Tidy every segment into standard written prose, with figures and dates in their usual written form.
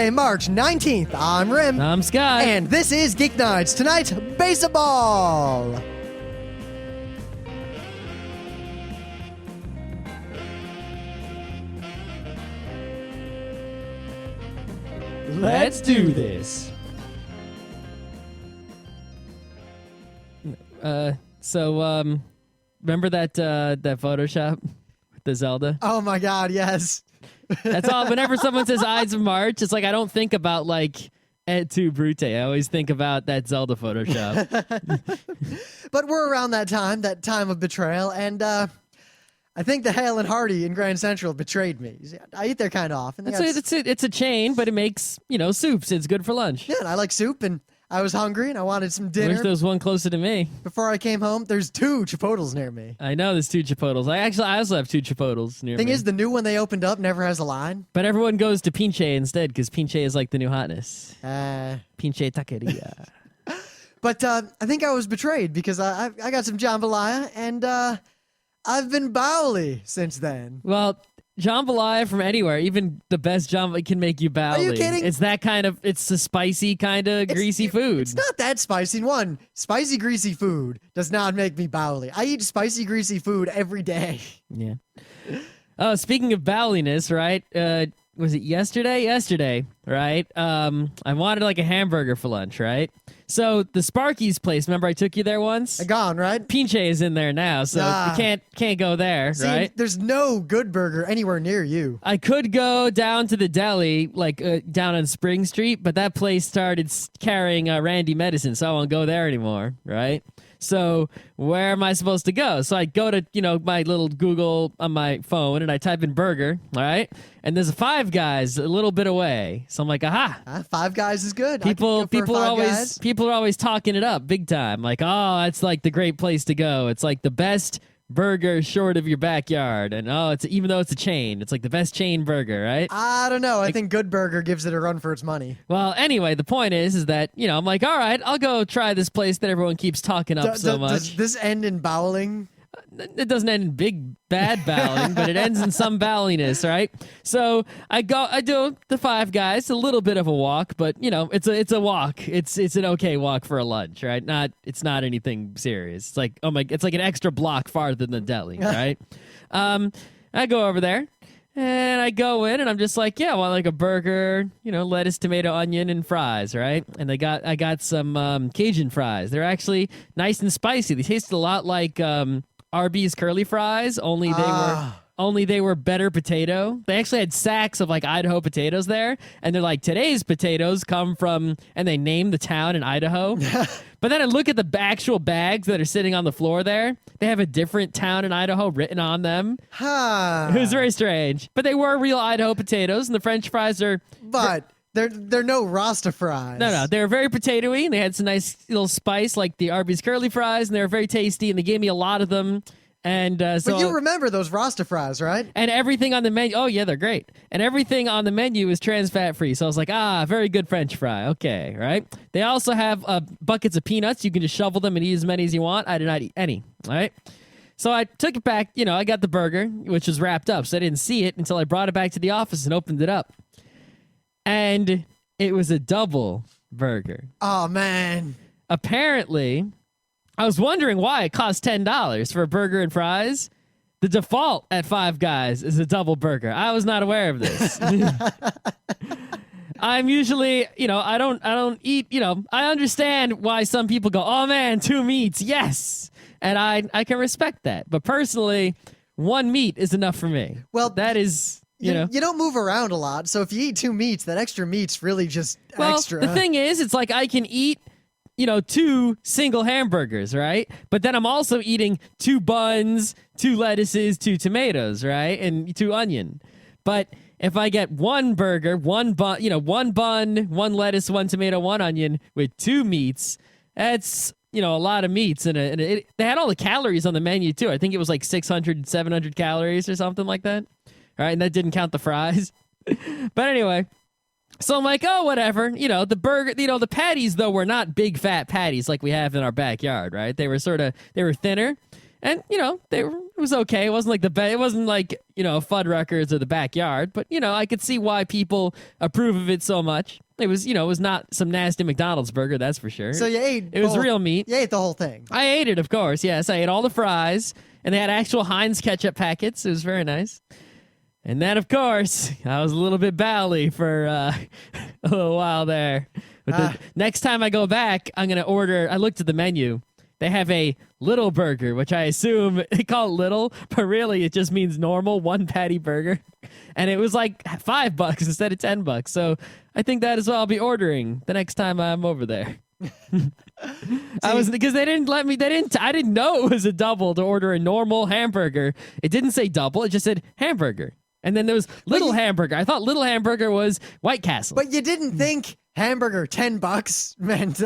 Thursday, March 19th. I'm Rim. I'm Scott. And this is Geeknights. Tonight's baseball. Let's do this. Remember that Photoshop with the Zelda? Oh my God, yes. That's all. Whenever someone says Ides of March, it's like I don't think about like Et tu Brute. I always think about that Zelda Photoshop. But we're around that time of betrayal, and I think the Hale and Hardy in Grand Central betrayed me. I eat there kind of often. It's a chain, but it makes, soups. It's good for lunch. Yeah, and I like soup, and I was hungry, and I wanted some I dinner. wish there was one closer to me. Before I came home, there's 2 Chipotles near me. I know there's 2 Chipotles. I also have 2 Chipotles near me. Thing is, the new one they opened up never has a line. But everyone goes to Pinche instead, because Pinche is like the new hotness. Pinche taqueria. But I think I was betrayed because I got some jambalaya, and I've been bowly since then. Well, jambalaya from anywhere, even the best jambalaya can make you bowly. Are you kidding? It's that kind of, it's a spicy kind of greasy food. It's not that spicy. One, spicy greasy food does not make me bowly. I eat spicy greasy food every day. Yeah. Oh, speaking of bowliness, right? Was it yesterday? Yesterday, right? I wanted like a hamburger for lunch, right? So the Sparky's place, remember I took you there once? Gone, right? Pinche is in there now, so you can't go there, See, right? There's no good burger anywhere near you. I could go down to the deli, like down on Spring Street, but that place started carrying Randy medicine, so I won't go there anymore, right? So where am I supposed to go? So I go to, my little Google on my phone, and I type in burger, all right? And there's a Five Guys a little bit away. So I'm like, aha. Five Guys is good. People are always talking it up big time. Like, oh, it's like the great place to go. It's like the best burger short of your backyard, and even though it's a chain, it's like the best chain burger, right? I don't know. I think Good Burger gives it a run for its money. Well, anyway, the point is that I'm like, all right, I'll go try this place that everyone keeps talking up so much. Does this end in bowling? It doesn't end in big bad bowling, but it ends in some bowliness, right? So I do the Five Guys, a little bit of a walk, but it's a walk. It's an okay walk for a lunch, right? It's not anything serious. It's like it's like an extra block farther than the deli, right? I go over there. And I go in, and I'm just like, I want like a burger, lettuce, tomato, onion, and fries, right? And I got some Cajun fries. They're actually nice and spicy. They tasted a lot like Arby's curly fries, only they were better potato. They actually had sacks of like Idaho potatoes there, and they're like, today's potatoes come from, and they named the town in Idaho. But then I look at the actual bags that are sitting on the floor there. They have a different town in Idaho written on them. It was very strange. But they were real Idaho potatoes, and the French fries are... But they're no Rasta fries. No, they were very potatoey, and they had some nice little spice like the Arby's curly fries, and they were very tasty, and they gave me a lot of them. And so, but you remember those Rasta fries, right? And everything on the menu, oh yeah, they're great. And everything on the menu is trans fat free. So I was like, very good French fry. Okay, right? They also have buckets of peanuts. You can just shovel them and eat as many as you want. I did not eat any, all right? So I took it back. I got the burger, which was wrapped up. So I didn't see it until I brought it back to the office and opened it up. And it was a double burger. Oh, man. Apparently... I was wondering why it cost $10 for a burger and fries. The default at Five Guys is a double burger. I was not aware of this. I'm usually, I don't eat, I understand why some people go, oh man, 2 meats, yes. And I can respect that. But personally, 1 meat is enough for me. Well, that is... You don't move around a lot, so if you eat 2 meats, that extra meat's really just extra. The thing is, it's like I can eat 2 single hamburgers, right? But then I'm also eating 2 buns, 2 lettuces, 2 tomatoes, right? And 2 onion. But if I get 1 burger, 1 bun, 1 bun, 1 lettuce, 1 tomato, 1 onion with 2 meats, that's, a lot of meats. And they had all the calories on the menu too. I think it was like 600, 700 calories or something like that. All right, and that didn't count the fries. But anyway... So I'm like, oh, whatever. The burger, the patties, though, were not big, fat patties like we have in our backyard, right? They were thinner, and, they were It was okay. It wasn't like the best. It wasn't like, Fuddruckers or the backyard. But, I could see why people approve of it so much. It was, it was not some nasty McDonald's burger, that's for sure. So you ate It was real meat. You ate the whole thing. I ate it, of course. Yes, I ate all the fries. And they had actual Heinz ketchup packets. It was very nice. And then, of course, I was a little bit bowly for a little while there. But next time I go back, I'm going to order. I looked at the menu. They have a little burger, which I assume they call it little, but really it just means normal, one patty burger. And it was like $5 instead of $10. So I think that is what I'll be ordering the next time I'm over there. Because they didn't let me. I didn't know it was a double to order a normal hamburger. It didn't say double. It just said hamburger. And then there was little hamburger. I thought little hamburger was White Castle. But you didn't think hamburger $10 meant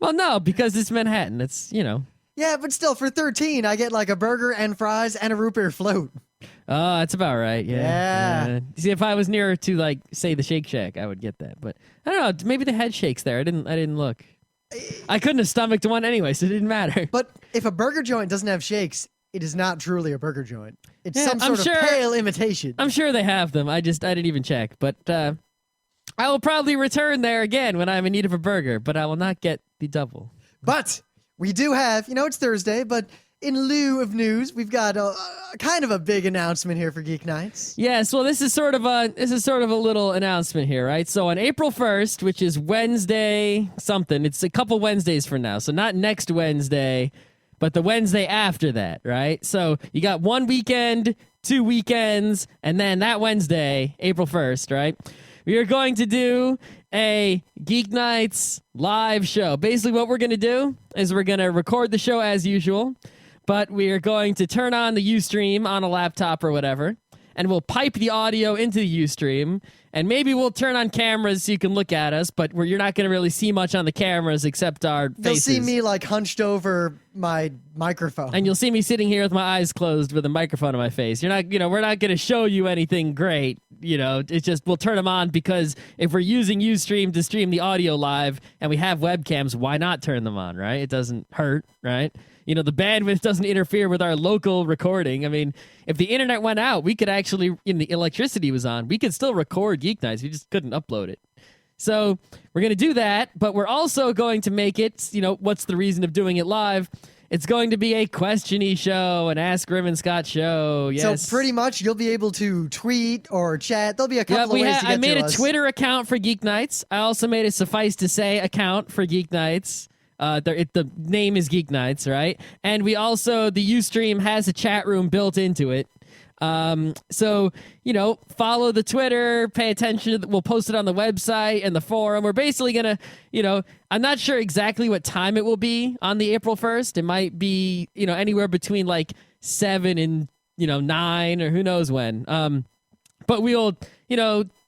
Well, no, because it's Manhattan. It's, Yeah, but still for 13 I get like a burger and fries and a root beer float. Oh, that's about right. Yeah. See, if I was nearer to, like, say the Shake Shack, I would get that. But I don't know, maybe they had shakes there. I didn't look. I couldn't have stomached one anyway, so it didn't matter. But if a burger joint doesn't have shakes, it is not truly a burger joint. It's some I'm sort of pale imitation. I'm sure they have them. I didn't even check. But I will probably return there again when I'm in need of a burger, but I will not get the double. But we do have, it's Thursday, but in lieu of news, we've got a kind of a big announcement here for Geek Nights. Yes, well, this is sort of a little announcement here, right? So on April 1st, which is Wednesday something, it's a couple Wednesdays from now, so not next Wednesday, but the Wednesday after that, right? So you got one weekend, 2 weekends, and then that Wednesday, April 1st, right? We are going to do a Geek Nights live show. Basically, what we're going to do is we're going to record the show as usual, but we are going to turn on the Ustream on a laptop or whatever, and we'll pipe the audio into the Ustream, and maybe we'll turn on cameras so you can look at us, but you're not going to really see much on the cameras except our faces. You'll see me like hunched over my microphone. And you'll see me sitting here with my eyes closed with a microphone on my face. You're not, we're not going to show you anything great. It's just we'll turn them on because if we're using Ustream to stream the audio live and we have webcams, why not turn them on, right? It doesn't hurt, right? The bandwidth doesn't interfere with our local recording. I mean, if the internet went out, we could actually, the electricity was on, we could still record Geek Nights. We just couldn't upload it. So we're going to do that, but we're also going to make it, what's the reason of doing it live? It's going to be a question-y show, an Ask Grim and Scott show. Yes. So pretty much you'll be able to tweet or chat. There'll be a couple of ways to get I made to a us. Twitter account for Geek Nights. I also made a Suffice to Say account for Geek Nights. The name is Geek Nights, right? And we also, the Ustream has a chat room built into it. So, follow the Twitter, pay attention. We'll post it on the website and the forum. We're basically going to, I'm not sure exactly what time it will be on the April 1st. It might be, anywhere between like 7 and, 9 or who knows when. But we'll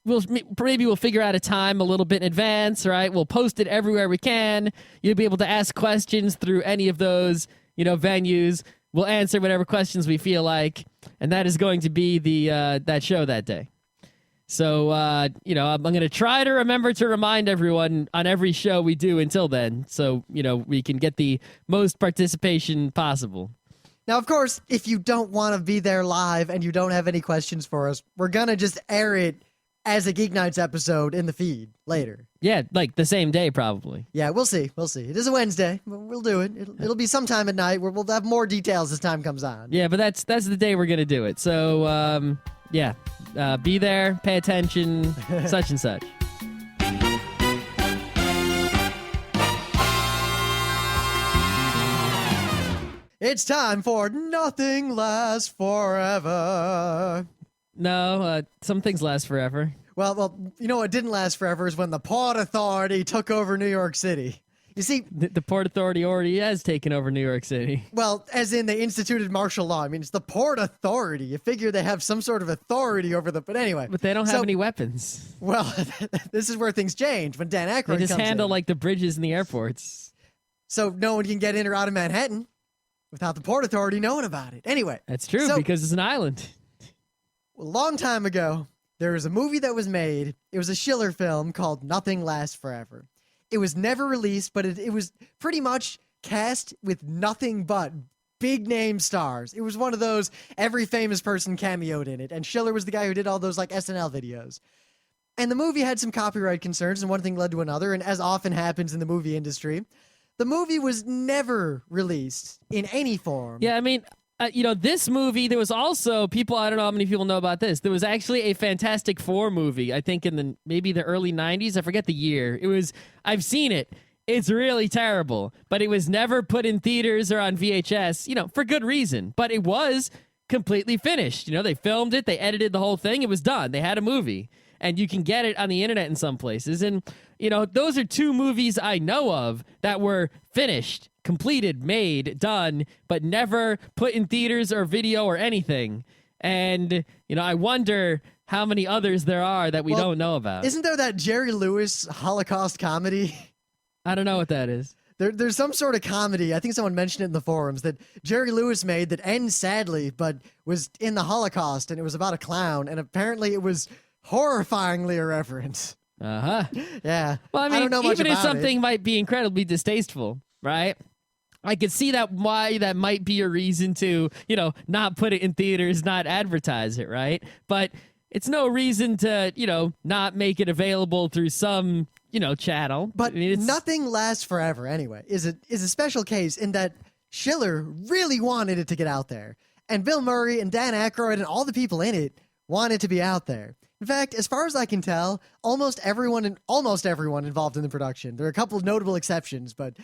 we'll figure out a time a little bit in advance, right? We'll post it everywhere we can. You'll be able to ask questions through any of those, venues. We'll answer whatever questions we feel like, and that is going to be the that show that day. So, I'm going to try to remember to remind everyone on every show we do until then, so, we can get the most participation possible. Now, of course, if you don't want to be there live and you don't have any questions for us, we're going to just air it as a Geek Nights episode in the feed later. Yeah, like the same day, probably. Yeah, we'll see. We'll see. It is a Wednesday. We'll do it. It'll be sometime at night where we'll have more details as time comes on. Yeah, but that's the day we're going to do it. So, be there, pay attention, such and such. It's time for Nothing Lasts Forever. No, some things last forever. Well, what didn't last forever is when the Port Authority took over New York City. You see, the Port Authority already has taken over New York City. Well, as in they instituted martial law. I mean, it's the Port Authority. You figure they have some sort of authority over but anyway. But they don't have any weapons. Well, this is where things change when Dan Aykroyd comes in. They just handle like the bridges and the airports. So no one can get in or out of Manhattan without the Port Authority knowing about it. Anyway. That's true because it's an island. A long time ago, there was a movie that was made. It was a Schiller film called Nothing Lasts Forever. It was never released, but it was pretty much cast with nothing but big name stars. It was one of those every famous person cameoed in it, and Schiller was the guy who did all those like SNL videos. And the movie had some copyright concerns, and one thing led to another, and as often happens in the movie industry, the movie was never released in any form. Yeah, I mean, this movie, there was also people, I don't know how many people know about this. There was actually a Fantastic Four movie, I think in maybe the early 90s. I forget the year. I've seen it. It's really terrible, but it was never put in theaters or on VHS, for good reason. But it was completely finished. They filmed it, they edited the whole thing, it was done. They had a movie, and you can get it on the internet in some places. And, those are two movies I know of that were finished, completed, made, done, but never put in theaters or video or anything. And, I wonder how many others there are that we don't know about. Isn't there that Jerry Lewis Holocaust comedy? I don't know what that is. There's some sort of comedy, I think someone mentioned it in the forums, that Jerry Lewis made that ends sadly, but was in the Holocaust, and it was about a clown, and apparently it was horrifyingly irreverent. Uh-huh. Yeah. Well, I mean, don't know much even if about something it. might be incredibly distasteful, right? I could see why that might be a reason to, not put it in theaters, not advertise it, right? But it's no reason to, not make it available through some, channel. But I mean, nothing lasts forever anyway. Is a special case in that Schiller really wanted it to get out there. And Bill Murray and Dan Aykroyd and all the people in it want it to be out there. In fact, as far as I can tell, almost everyone involved in the production. There are a couple of notable exceptions, but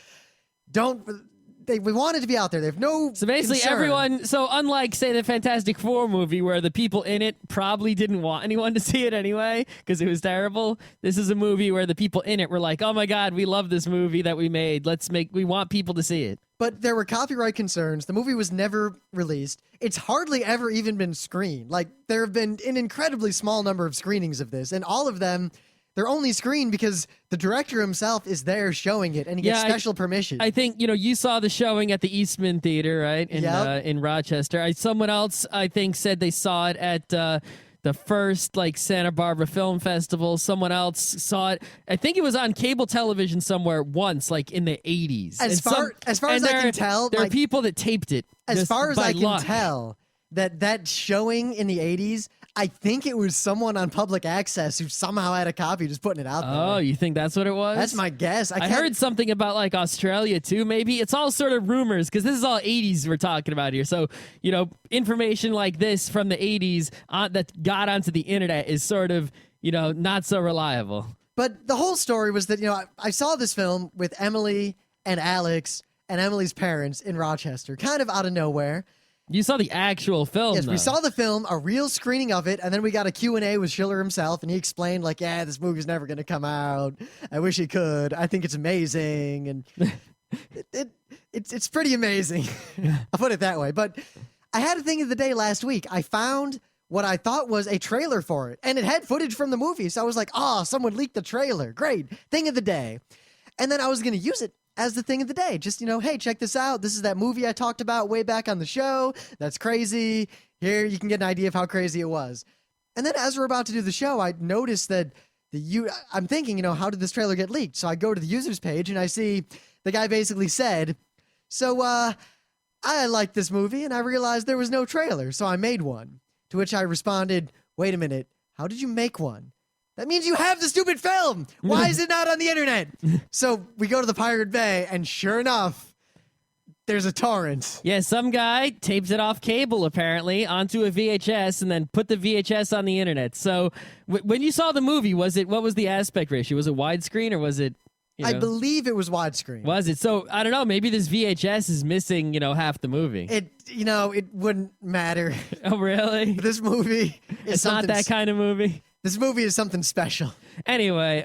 we want it to be out there. They have no So basically concern. everyone, so unlike, say, the Fantastic Four movie where the people in it probably didn't want anyone to see it anyway because it was terrible, this is a movie where the people in it were like, oh my God, we love this movie that we made. We want people to see it. But there were copyright concerns. The movie was never released. It's hardly ever even been screened. Like, there have been an incredibly small number of screenings of this, and all of them, they're only screened because the director himself is there showing it, and he gets special permission. I think, you saw the showing at the Eastman Theater, right, in Rochester. Someone else, I think, said they saw it at the first, Santa Barbara Film Festival. Someone else saw it. I think it was on cable television somewhere once, in the 80s. As far as I can tell, there are people that taped it. As far as I can luck. tell, that showing in the 80s, I think it was someone on public access who somehow had a copy just putting it out there. Oh, you think that's what it was? That's my guess. I heard something about Australia too, maybe. It's all sort of rumors because this is all 80s we're talking about here. So, information like this from the 80s that got onto the internet is sort of, not so reliable. But the whole story was that, I saw this film with Emily and Alex and Emily's parents in Rochester, kind of out of nowhere. You saw the actual film, Yes, though. we saw the film, a real screening of it, and then we got a Q&A with Schiller himself, and he explained, this movie's never going to come out. I wish it could. I think it's amazing, and it's pretty amazing. I'll put it that way. But I had a thing of the day last week. I found what I thought was a trailer for it, and it had footage from the movie, so I was like, someone leaked the trailer. Great. Thing of the day. And then I was going to use it as the thing of the day. Just, hey, check this out. This is that movie I talked about way back on the show. That's crazy. Here, you can get an idea of how crazy it was. And then as we're about to do the show, I noticed that I'm thinking, how did this trailer get leaked? So I go to the users page and I see the guy basically said, I liked this movie and I realized there was no trailer, so I made one. To which I responded, wait a minute, how did you make one? That means you have the stupid film. Why is it not on the internet? So we go to the Pirate Bay, and sure enough, there's a torrent. Yeah, some guy taped it off cable, apparently, onto a VHS and then put the VHS on the internet. So when you saw the movie, what was the aspect ratio? Was it widescreen or was it... I believe it was widescreen. Was it? So, I don't know, maybe this VHS is missing, half the movie. It wouldn't matter. Oh, really? This movie is It's not that kind of movie? This movie is something special. Anyway,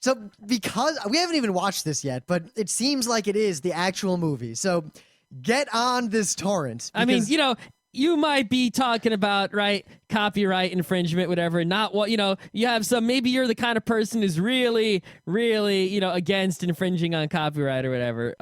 So, because we haven't even watched this yet, but it seems like it is the actual movie. So, get on this torrent. I mean, you might be talking about, right, copyright infringement, whatever, not what, you have maybe you're the kind of person who's really, really, against infringing on copyright or whatever.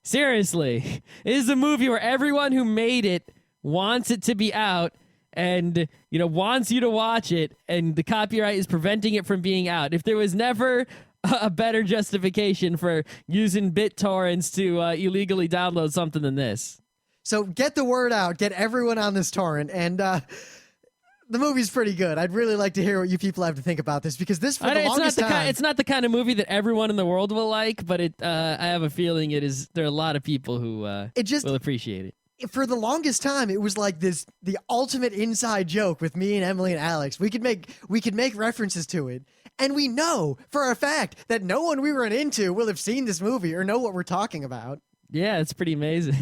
Seriously, it is a movie where everyone who made it wants it to be out and, wants you to watch it, and the copyright is preventing it from being out. If there was never a better justification for using BitTorrents to illegally download something than this. So get the word out. Get everyone on this torrent. And the movie's pretty good. I'd really like to hear what you people have to think about this, because this, for the longest time... It's not the kind of movie that everyone in the world will like, but I have a feeling it is. There are a lot of people who will appreciate it. For the longest time, it was like the ultimate inside joke with me and Emily and Alex. We could make references to it, and we know for a fact that no one we run into will have seen this movie or know what we're talking about. Yeah, it's pretty amazing.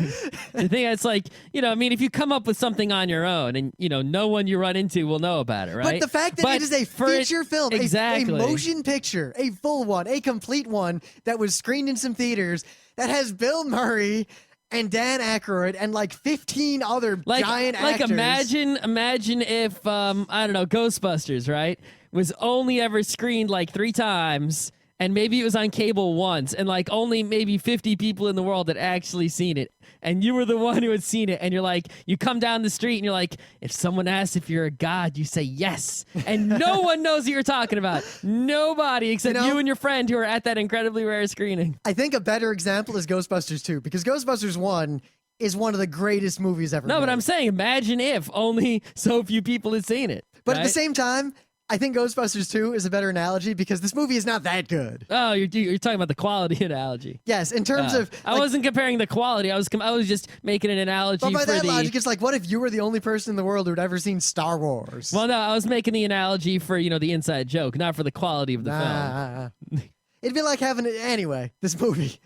The thing it's like, I mean, if you come up with something on your own and, no one you run into will know about it, right? But the fact that it is a feature film, exactly. a motion picture, a full one, a complete one that was screened in some theaters that has Bill Murray and Dan Aykroyd and like 15 other giant actors. Like imagine if, I don't know, Ghostbusters, right, was only ever screened like 3 times. And maybe it was on cable once, and like only maybe 50 people in the world had actually seen it. And you were the one who had seen it. And you're like, you come down the street and you're like, if someone asks if you're a god, you say yes. And no one knows what you're talking about. Nobody except you and your friend who are at that incredibly rare screening. I think a better example is Ghostbusters 2, because Ghostbusters 1 is one of the greatest movies ever made. But I'm saying, imagine if only so few people had seen it. But at the same time, I think Ghostbusters 2 is a better analogy because this movie is not that good. Oh, you're talking about the quality analogy. Yes, in terms of... I wasn't comparing the quality. I was just making an analogy. But by that logic, it's like, what if you were the only person in the world who'd ever seen Star Wars? Well, no, I was making the analogy for, the inside joke, not for the quality of the film. It'd be like having... Anyway, this movie.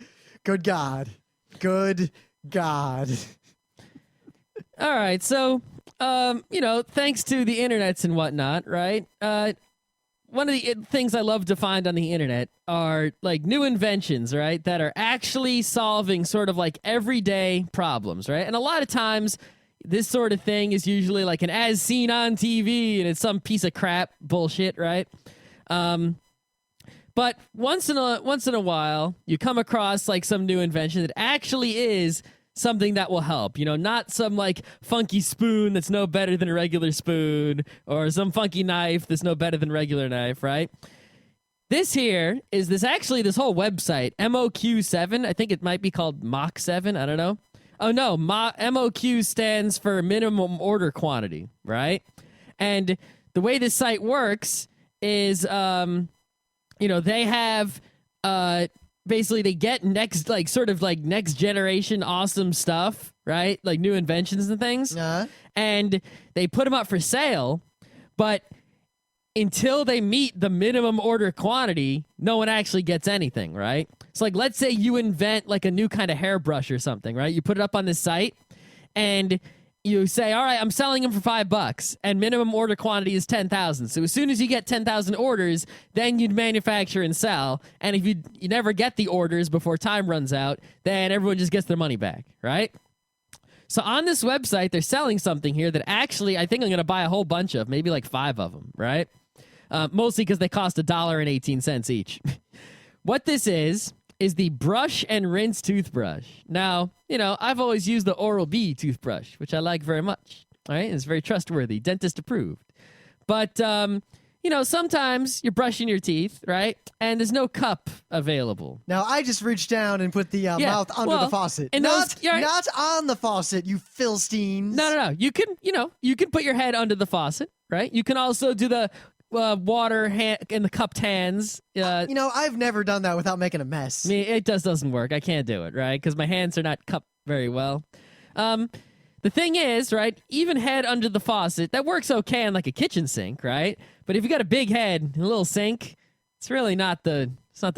Good God. Good God. All right, so... thanks to the internets and whatnot, right? One of the things I love to find on the internet are like new inventions, right? That are actually solving sort of like everyday problems, right? And a lot of times this sort of thing is usually like an as seen on TV and it's some piece of crap bullshit, right? But once in a while you come across like some new invention that actually is something that will help, not some like funky spoon that's no better than a regular spoon or some funky knife that's no better than regular knife, right? This here is this whole website, MOQ7. I think it might be called Mach 7. I don't know. Oh, no. MOQ stands for minimum order quantity, right? And the way this site works is, they have... basically, they get next generation awesome stuff, right? Like new inventions and things. And they put them up for sale, but until they meet the minimum order quantity, no one actually gets anything, right? So, like, let's say you invent like a new kind of hairbrush or something, right? You put it up on this site, and you say, all right, I'm selling them for $5 and minimum order quantity is 10,000. So as soon as you get 10,000 orders, then you'd manufacture and sell. And if you never get the orders before time runs out, then everyone just gets their money back, right? So on this website, they're selling something here that actually I think I'm going to buy a whole bunch of, maybe like 5 of them, right? Mostly because they cost $1.18 each. What this is the brush and rinse toothbrush. Now, I've always used the Oral-B toothbrush, which I like very much. All right, it's very trustworthy, dentist approved. But, sometimes you're brushing your teeth, right? And there's no cup available. Now, I just reached down and put the mouth under the faucet. And not on the faucet, you Philistines. No. You can put your head under the faucet, right? You can also do the water in the cupped hands. I've never done that without making a mess. It doesn't work. I can't do it, right? Because my hands are not cupped very well. The thing is, right, even head under the faucet, that works okay on like a kitchen sink, right? But if you got a big head and a little sink, it's really not the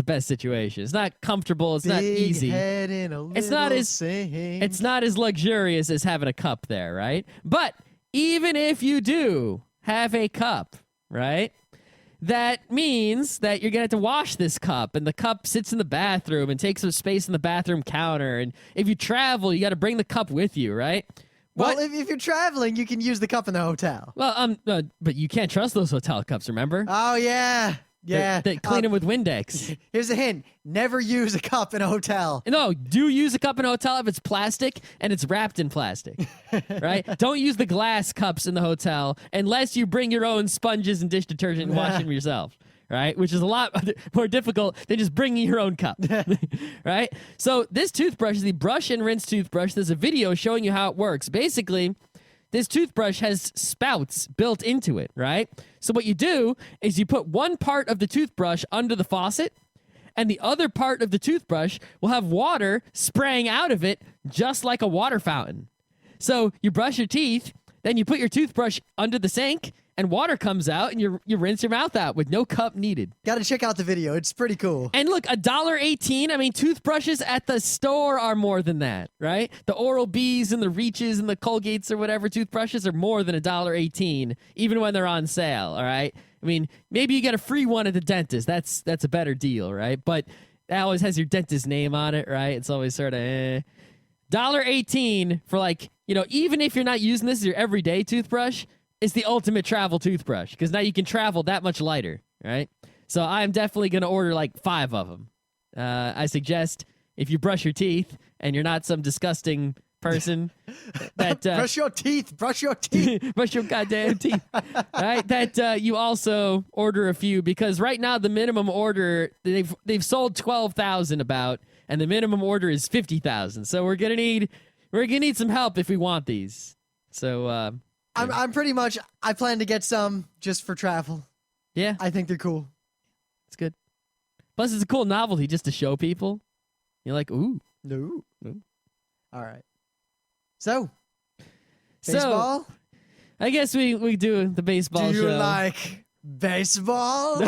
best situation. It's not comfortable. It's not easy. Head in a little sink. It's not as luxurious as having a cup there, right? But even if you do have a cup, right? That means that you're going to have to wash this cup, and the cup sits in the bathroom and takes up space in the bathroom counter. And if you travel, you got to bring the cup with you, right? Well, if you're traveling, you can use the cup in the hotel. Well, but you can't trust those hotel cups, remember? Oh, yeah. Yeah. They clean them with Windex. Here's a hint. Never use a cup in a hotel. No, do use a cup in a hotel if it's plastic and it's wrapped in plastic, right? Don't use the glass cups in the hotel unless you bring your own sponges and dish detergent and wash them yourself, right? Which is a lot more difficult than just bringing your own cup, right? So this toothbrush is the brush and rinse toothbrush. There's a video showing you how it works. Basically, this toothbrush has spouts built into it, right? So what you do is you put one part of the toothbrush under the faucet, and the other part of the toothbrush will have water spraying out of it just like a water fountain. So you brush your teeth, then you put your toothbrush under the sink, and water comes out, and you rinse your mouth out with no cup needed. Gotta check out the video. It's pretty cool. And look, $1.18. I mean, toothbrushes at the store are more than that, right? The Oral-B's and the Reaches and the Colgates or whatever toothbrushes are more than $1.18, even when they're on sale, all right? I mean, maybe you get a free one at the dentist. That's a better deal, right? But that always has your dentist name on it, right? It's always sort of $1.18 for like, even if you're not using this as your everyday toothbrush, it's the ultimate travel toothbrush because now you can travel that much lighter, right? So I'm definitely going to order like 5 of them. I suggest if you brush your teeth and you're not some disgusting person that brush your teeth, brush your goddamn teeth, right? That you also order a few because right now the minimum order they've sold 12,000 about, and the minimum order is 50,000. So we're gonna need some help if we want these. So I'm pretty much. I plan to get some just for travel. Yeah, I think they're cool. It's good. Plus, it's a cool novelty just to show people. You're like, ooh, no. All right. So, baseball? I guess we do the baseball show. Do you like baseball?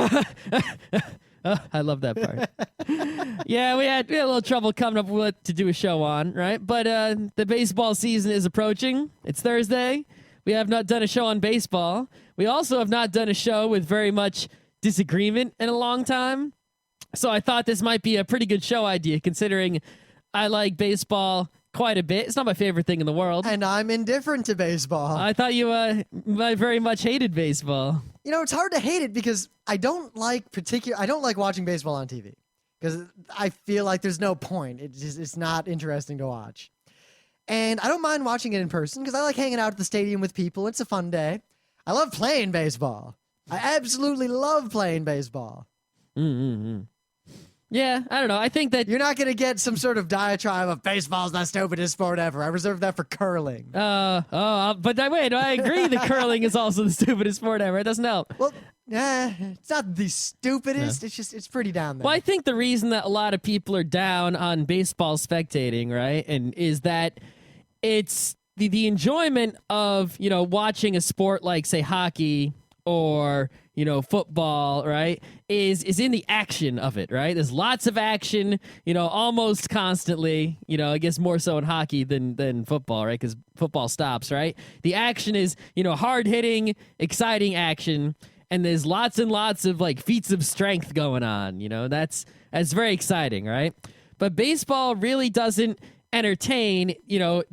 Oh, I love that part. Yeah, we had a little trouble coming up with what to do a show on, right? But the baseball season is approaching. It's Thursday. We have not done a show on baseball. We also have not done a show with very much disagreement in a long time. So I thought this might be a pretty good show idea, considering I like baseball quite a bit. It's not my favorite thing in the world. And I'm indifferent to baseball. I thought you very much hated baseball. It's hard to hate it because I don't like watching baseball on TV because I feel like there's no point. It's not interesting to watch. And I don't mind watching it in person because I like hanging out at the stadium with people. It's a fun day. I love playing baseball. I absolutely love playing baseball. Mm-hmm. Yeah, I don't know. I think that you're not going to get some sort of diatribe of baseball's the stupidest sport ever. I reserve that for curling. But wait, I agree that curling is also the stupidest sport ever. It doesn't help. Well, it's not the stupidest. Yeah. It's pretty down there. Well, I think the reason that a lot of people are down on baseball spectating, right, and is that it's the enjoyment of, watching a sport like, say, hockey or, football, right, is in the action of it, right? There's lots of action, almost constantly, I guess more so in hockey than football, right? Because football stops, right? The action is, hard-hitting, exciting action, and there's lots and lots of, like, feats of strength going on, That's very exciting, right? But baseball really doesn't entertain,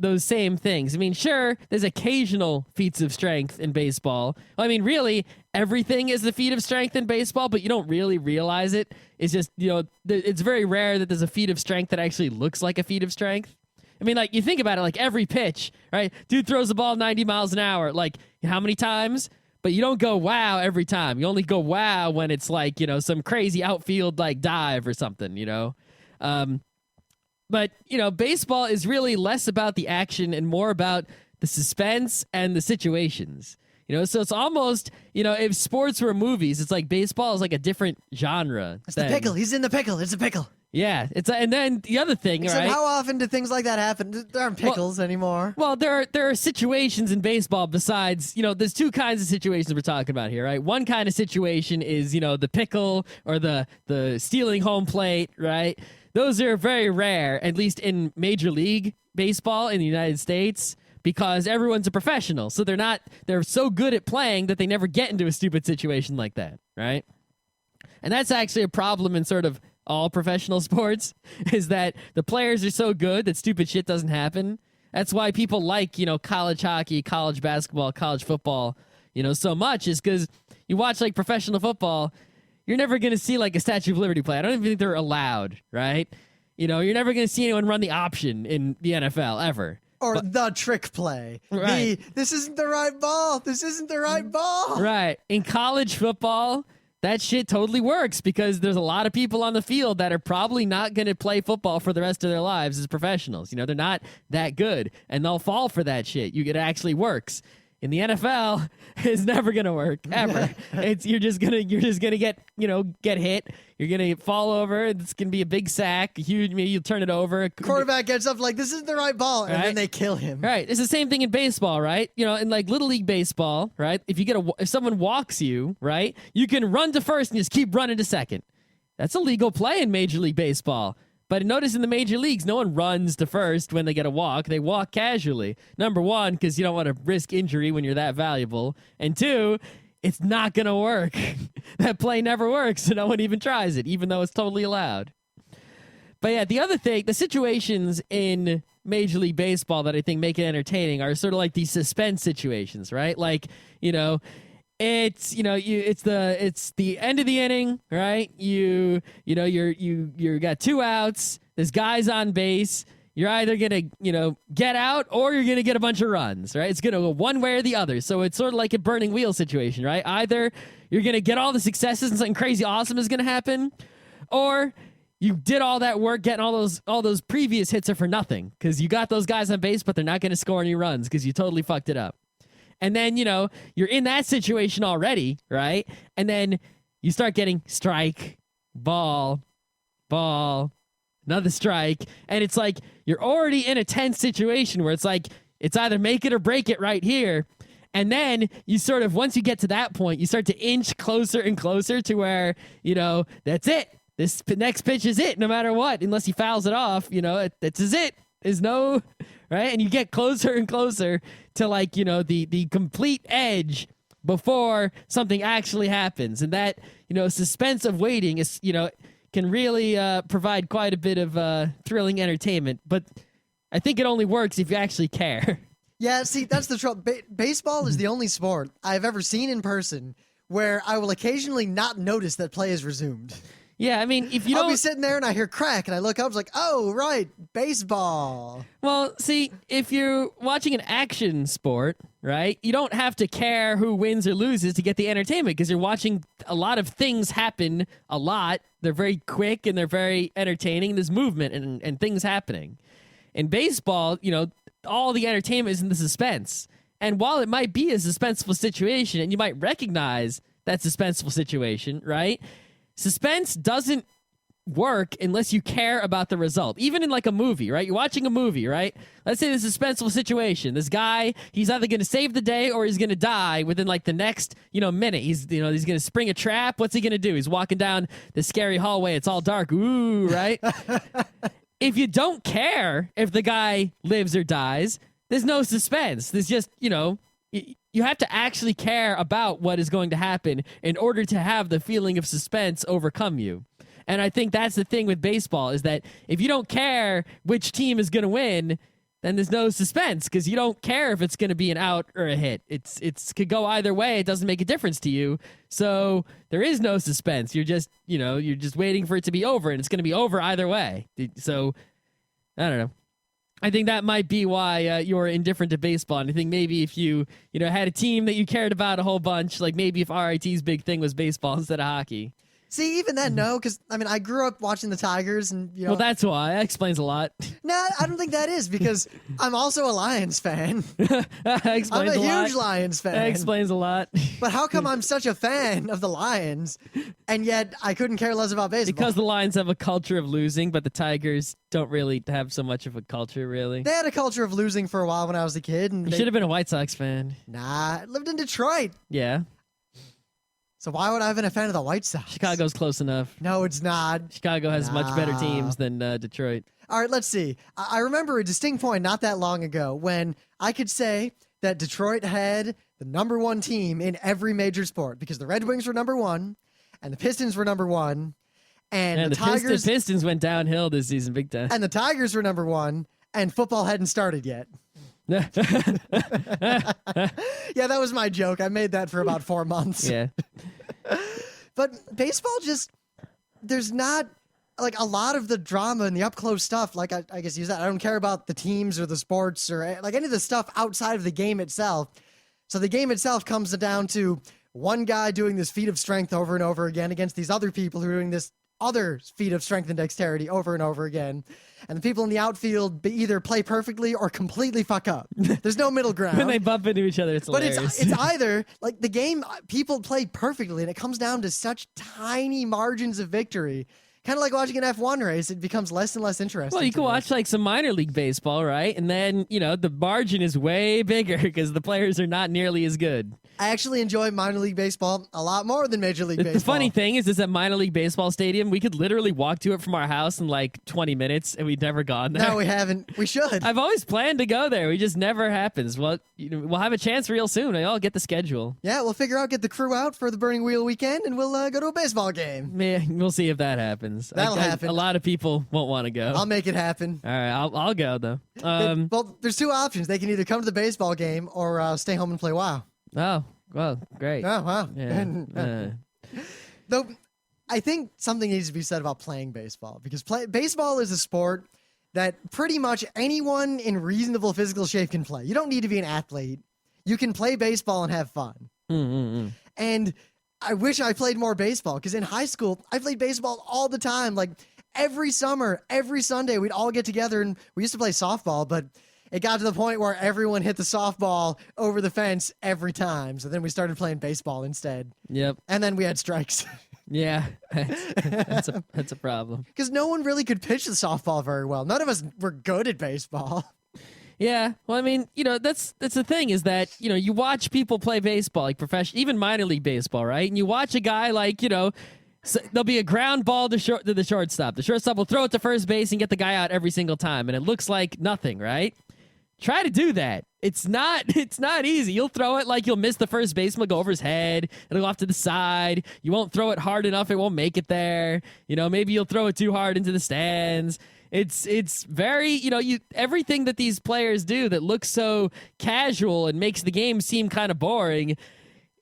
those same things. I mean, sure, there's occasional feats of strength in baseball. I mean, really, everything is a feat of strength in baseball, but you don't really realize it. It's just, it's very rare that there's a feat of strength that actually looks like a feat of strength. I mean, like, you think about it, like, every pitch, right? Dude throws the ball 90 miles an hour. Like, how many times? But you don't go wow every time. You only go wow when it's like, some crazy outfield, like, dive or something, But, baseball is really less about the action and more about the suspense and the situations. So it's almost, if sports were movies, it's like baseball is like a different genre. It's the pickle. He's in the pickle. It's a pickle. Yeah. And then the other thing, Except right? How often do things like that happen? There aren't pickles anymore. Well, there are situations in baseball besides, there's two kinds of situations we're talking about here, right? One kind of situation is, the pickle or the stealing home plate, right? Those are very rare, at least in Major League Baseball in the United States, because everyone's a professional. So they're so good at playing that they never get into a stupid situation like that, right? And that's actually a problem in sort of all professional sports, is that the players are so good that stupid shit doesn't happen. That's why people like, college hockey, college basketball, college football, so much, is because you watch like professional football, you're never going to see like a Statue of Liberty play. I don't even think they're allowed, right? You're never going to see anyone run the option in the NFL ever. Or the trick play. Right. This isn't the right ball. This isn't the right ball. Right. In college football, that shit totally works because there's a lot of people on the field that are probably not going to play football for the rest of their lives as professionals. They're not that good, and they'll fall for that shit. It actually works. In the NFL, it's never gonna work ever. You're just gonna get get hit. You're gonna fall over. It's gonna be a big sack, huge. You'll turn it over. Quarterback gets up like this isn't the right ball, and then they kill him. Right. It's the same thing in baseball, right? In like little league baseball, right? If someone walks you, right, you can run to first and just keep running to second. That's a legal play in Major League Baseball. But notice in the major leagues, no one runs to first when they get a walk. They walk casually. Number one, because you don't want to risk injury when you're that valuable. And two, it's not going to work. That play never works, so no one even tries it, even though it's totally allowed. But yeah, the other thing, the situations in Major League Baseball that I think make it entertaining are sort of like these suspense situations, right? Like, it's it's the end of the inning, right? You got 2 outs. There's guys on base. You're either gonna get out or you're gonna get a bunch of runs, right? It's gonna go one way or the other. So it's sort of like a burning wheel situation, right? Either you're gonna get all the successes and something crazy awesome is gonna happen, or you did all that work getting all those previous hits are for nothing because you got those guys on base, but they're not gonna score any runs because you totally fucked it up. And then, you're in that situation already, right? And then you start getting strike, ball, another strike. And it's like you're already in a tense situation where it's like it's either make it or break it right here. And then you sort of, once you get to that point, you start to inch closer and closer to where, that's it. This next pitch is it, no matter what. Unless he fouls it off, this is it. There's no... Right? And you get closer and closer to the complete edge before something actually happens. And that, suspense of waiting is, can really provide quite a bit of thrilling entertainment. But I think it only works if you actually care. Yeah, see, that's the trouble. Baseball is the only sport I've ever seen in person where I will occasionally not notice that play is resumed. Yeah, I mean, if you don't... I'll be sitting there and I hear crack and I look up, it's like, oh, right, baseball. Well, see, if you're watching an action sport, right, you don't have to care who wins or loses to get the entertainment because you're watching a lot of things happen a lot. They're very quick and they're very entertaining. There's movement and things happening. In baseball, all the entertainment is in the suspense. And while it might be a suspenseful situation and you might recognize that suspenseful situation, right, suspense doesn't work unless you care about the result. Even in like a movie, right? You're watching a movie, right? Let's say this is a suspenseful situation. This guy, he's either going to save the day or he's going to die within like the next, minute. He's going to spring a trap. What's he going to do? He's walking down the scary hallway. It's all dark. Ooh, right? If you don't care if the guy lives or dies, there's no suspense. There's just, you have to actually care about what is going to happen in order to have the feeling of suspense overcome you. And I think that's the thing with baseball is that if you don't care which team is going to win, then there's no suspense because you don't care if it's going to be an out or a hit. It's could go either way. It doesn't make a difference to you. So there is no suspense. You're just, you're just waiting for it to be over and it's going to be over either way. So I don't know. I think that might be why you're indifferent to baseball. And I think maybe if you had a team that you cared about a whole bunch, like maybe if RIT's big thing was baseball instead of hockey. See, even then, no, because, I grew up watching the Tigers and, Well, that's why. That explains a lot. Nah, I don't think that is, because I'm also a Lions fan. I'm a huge Lions fan. That explains a lot. But how come I'm such a fan of the Lions, and yet I couldn't care less about baseball? Because the Lions have a culture of losing, but the Tigers don't really have so much of a culture, really. They had a culture of losing for a while when I was a kid. And you should have been a White Sox fan. Nah, I lived in Detroit. Yeah. So why would I have been a fan of the White Sox? Chicago's close enough. No, it's not. Chicago has much better teams than Detroit. All right, let's see. I remember a distinct point not that long ago when I could say that Detroit had the number one team in every major sport because the Red Wings were number one and the Pistons were number one and the Tigers... The Pistons went downhill this season big time. And the Tigers were number one and football hadn't started yet. Yeah, that was my joke. I made that for about 4 months. Yeah. But baseball just, there's not like a lot of the drama and the up close stuff. Like I guess use that. I don't care about the teams or the sports or like any of the stuff outside of the game itself. So the game itself comes down to one guy doing this feat of strength over and over again against these other people who are doing this other feat of strength and dexterity over and over again. And the people in the outfield either play perfectly or completely fuck up. There's no middle ground. When they bump into each other, it's But hilarious. it's either, like, the game, people play perfectly, and it comes down to such tiny margins of victory. Kind of like watching an F1 race, it becomes less and less interesting. Well, you to can me. watch like some minor league baseball, right? And then, the margin is way bigger because the players are not nearly as good. I actually enjoy minor league baseball a lot more than Major League Baseball. The funny thing is that minor league baseball stadium, we could literally walk to it from our house in like 20 minutes and we'd never gone there. No, we haven't. We should. I've always planned to go there. We just never happens. Well, we'll have a chance real soon. I'll get the schedule. Yeah, we'll figure out, get the crew out for the Burning Wheel weekend, and we'll go to a baseball game. Man, we'll see if that happens. That'll happen. A lot of people won't want to go. I'll make it happen. All right, I'll go though. Well, there's two options. They can either come to the baseball game or stay home and play WoW. Oh, well, great. Oh, wow. Yeah. Though, I think something needs to be said about playing baseball, because baseball is a sport that pretty much anyone in reasonable physical shape can play. You don't need to be an athlete. You can play baseball and have fun. And I wish I played more baseball, because in high school, I played baseball all the time. Like, every summer, every Sunday, we'd all get together, and we used to play softball, but it got to the point where everyone hit the softball over the fence every time. So then we started playing baseball instead. Yep. And then we had strikes. Yeah. That's a problem. Because no one really could pitch the softball very well. None of us were good at baseball. Yeah. Well, I mean, that's the thing is that, you watch people play baseball, like professional, even minor league baseball, right? And you watch a guy like, so there'll be a ground ball to the shortstop. The shortstop will throw it to first base and get the guy out every single time. And it looks like nothing, right? Try to do that. It's not easy. You'll throw it like you'll miss the first baseman, it'll go over his head, it'll go off to the side. You won't throw it hard enough, it won't make it there. Maybe you'll throw it too hard into the stands. It's very, everything that these players do that looks so casual and makes the game seem kind of boring.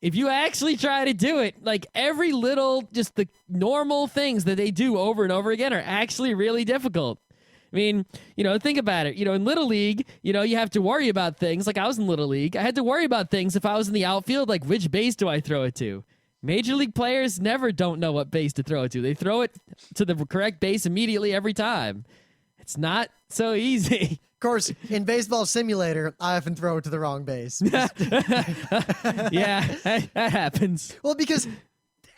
If you actually try to do it, like every little, just the normal things that they do over and over again are actually really difficult. I mean, think about it. In Little League, you have to worry about things. Like I was in Little League. I had to worry about things if I was in the outfield, like which base do I throw it to? Major League players never don't know what base to throw it to. They throw it to the correct base immediately every time. It's not so easy. Of course, in Baseball Simulator, I often throw it to the wrong base. Yeah, that happens. Well, because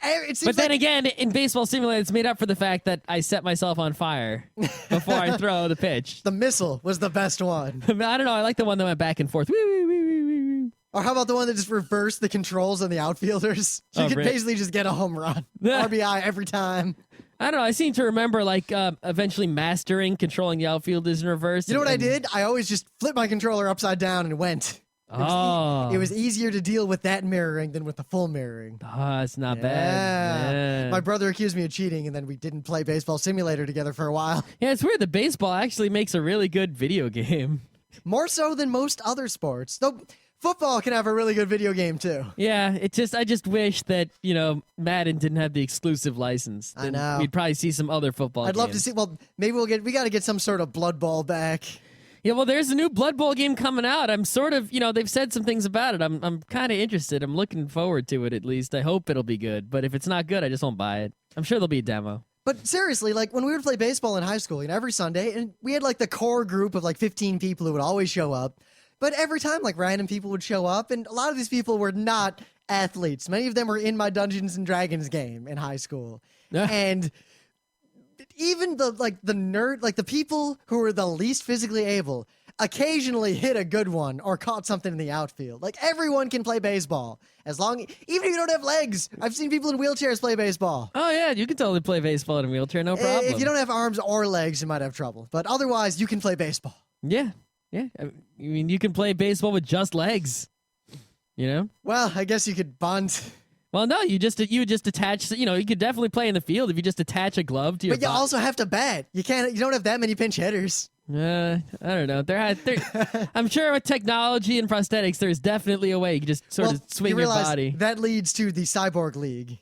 it seems But then again, in Baseball Simulator, it's made up for the fact that I set myself on fire before I throw the pitch. the missile was the best one. I don't know. I like the one that went back and forth. Woo, woo, woo, woo, woo. Or how about the one that just reversed the controls on the outfielders? So you could basically just get a home run. RBI every time. I don't know. I seem to remember eventually mastering controlling the outfielders in reverse. You know what I did? I always just flipped my controller upside down and went. It was easier to deal with that mirroring than with the full mirroring. Oh, it's not bad. Yeah. My brother accused me of cheating, and then we didn't play Baseball Simulator together for a while. Yeah, it's weird that baseball actually makes a really good video game. More so than most other sports. Though football can have a really good video game, too. Yeah, I just wish that, Madden didn't have the exclusive license. I know. We'd probably see some other football I'd love to see, well, maybe we got to get some sort of Blood Bowl back. Yeah, well, there's a new Blood Bowl game coming out. I'm sort of, they've said some things about it. I'm kind of interested. I'm looking forward to it, at least. I hope it'll be good. But if it's not good, I just won't buy it. I'm sure there'll be a demo. But seriously, like when we would play baseball in high school, every Sunday, and we had like the core group of like 15 people who would always show up. But every time, like random people would show up, and a lot of these people were not athletes. Many of them were in my Dungeons and Dragons game in high school. And even the nerd, like the people who were the least physically able occasionally hit a good one or caught something in the outfield. Like everyone can play baseball even if you don't have legs. I've seen people in wheelchairs play baseball. Oh yeah, you can totally play baseball in a wheelchair, no problem. If you don't have arms or legs, you might have trouble. But otherwise, you can play baseball. Yeah. I mean, you can play baseball with just legs. Well, I guess you could bunt. Well, no, you just attach. You could definitely play in the field if you just attach a glove to your. But you also have to bat. You don't have that many pinch hitters. I don't know. I'm sure with technology and prosthetics, there's definitely a way you can just sort of swing you your realize body. That leads to the Cyborg League.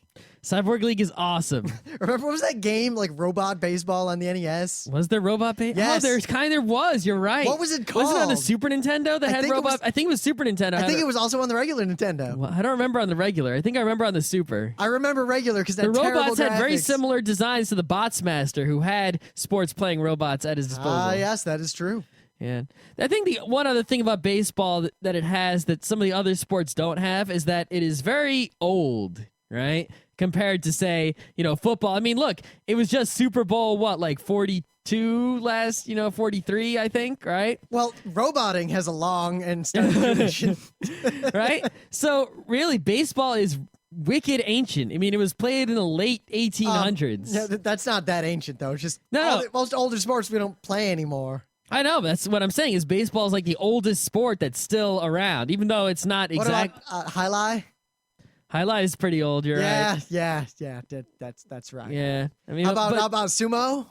Cyborg League is awesome. Remember, what was that game like Robot Baseball on the NES? Was there Robot Baseball? Yes. Oh, there was. You're right. What was it called? Was it on the Super Nintendo that I had think it Robot? was- I think it was Super Nintendo. I think it was also on the regular Nintendo. Well, I don't remember on the regular. I think I remember on the Super. I remember regular because The robots had very graphics. similar designs to the Bots Master, who had sports playing robots at his disposal. Ah, yes, that is true. Yeah. I think the one other thing about baseball that it has that some of the other sports don't have is that it is very old, right? Compared to, say, football. I mean, look, it was just Super Bowl, like 42 last, 43, I think, right? Well, roboting has a long and stout tradition. Right? So, really, baseball is wicked ancient. I mean, it was played in the late 1800s. Yeah, that's not that ancient, though. It's just No. most older sports we don't play anymore. I know, but that's what I'm saying, is baseball is like the oldest sport that's still around, even though it's not What exact. about highlight? Highlight is pretty old, you're right. Yeah. That's right. Yeah. I mean, How but about sumo?